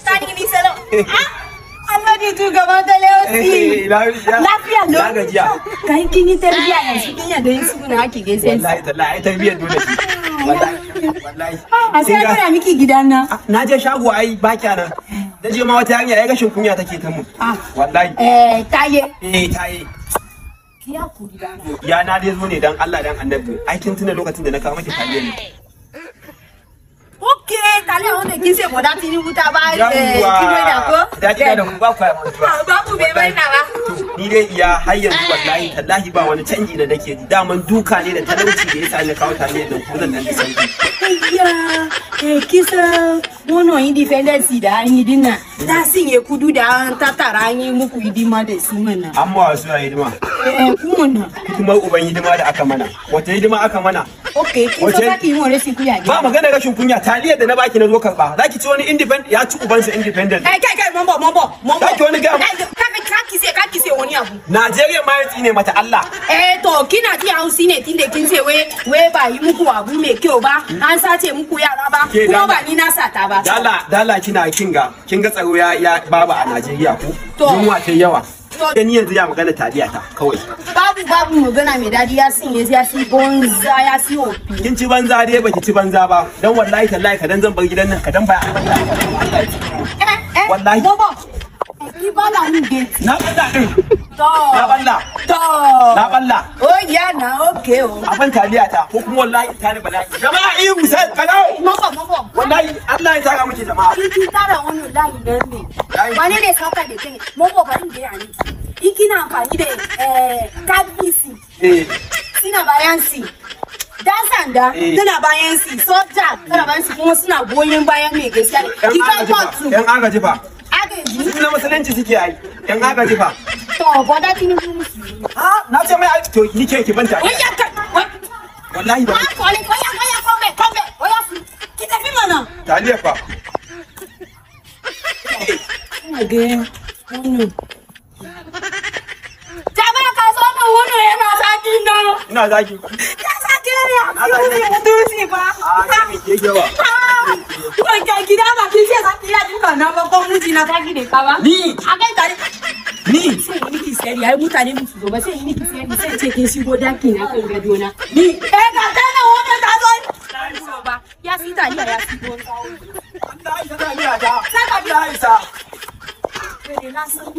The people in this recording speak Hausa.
Sani ni salo. Allah di tu gaban Talauci. Lafiya lo. Na gajiya. Kai kin yi tarbiya yanzu kin yadda yin suna ake gaisa. Wallahi tallahi tarbiyyar dole ce. Wallahi. A sai kana miki gidan nan. Na je shago ai ba kyanan. Da je ma wata hanya ya gashin kunya take ta mu. Wallahi. Taye. Taye. Kiya ku gidan. Ya na dai zo ne dan Allah dan Annabi. Ai kin tuna lokacin da na kawo miki taliya ne. Okay, taliya wanda kin sai boda tini wuta ba Yawwa. kin da ko? Da kina da ku ba ku mutuwa. Ba ku bai bai na ba. Ni dai iya har yanzu wallahi tallahi ba wani canji da nake ji. Daman duka ne da talauci da yasa na kawo taliya da ku zan dan sauki. Iya, kisa wono independence da an yi dinna. Da sinye kudu da an tatara an yi muku hidima da su mana. Amma wasu ya hidima. Kuma na. Kuma uban hidima da aka mana. Wata hidima aka mana. Okay, kin so kake yi wa rashin kunya. Ba magana rashin kunya taliyar da na baki na zo karba. Zaki ci wani independent ya ci ubansa independent. Kai mombo. Zaki wani ga. Kaki sai wani abu. Najeriya ma ya tsine mata Allah. To kina ji hausi ne tunda kin ce we ba yi muku abu mai kyau ba. An sace muku yara ba. Kuma ba ni na sata ba. Dala kina kinga tsaro ya baba a Najeriya ko? Yunwa ta yawa. Ni yanzu ya magana taliya ta kawai. Babu magana mai dadi ya sin ya si bonza ya si ofi. Kin ci banza dai baki ci banza ba. Dan wallahi tallahi kadan zan bar gidan nan kadan ba. Wallahi. Bobo. Ki bala ni gate. Na balla din. Na balla. Oh ya na okay oh. Abin taliya ta ko kuma wallahi ta ne bala'i. Jama'a ihu sai kalau. Mobo. Wallahi Allah ya saka miki jama'a. Ki tara wannan layi ne. Wani ne sauka da kai. Mobo bari da yani. Kina amfani da KBC. Suna bayan si. Dan sanda suna bayan si. Soja suna bayan si kuma suna goyon bayan mai gaskiya. Ki kai kotu. Yan agaji fa. Agaji. Suna musulunci suke yi. Yan agaji fa. To boda tini musu. Na ce mai to ni ke ki banta. Wallahi ba. Kombe. Oya ki tafi mana. Taliya fa. Again. Jama'a ka zo da wani yana saki na. Ina zaki. Ka saki ne a cikin mutunci ba. Ke ba. Wai ka gida ba kin ce saki ya duka na ba ko miji na saki ne ka ba. Ni. Akai tare. Ni. Sai ni ki sai ai mutane musu zo ba sai ni ki sai ce kin shigo daki na kan gado na. Ni. Ka kana wanda ka zo. Ba. Ya fita ni ya fito. Allah ya sa ni a ta. Saka Allah ya sa. na san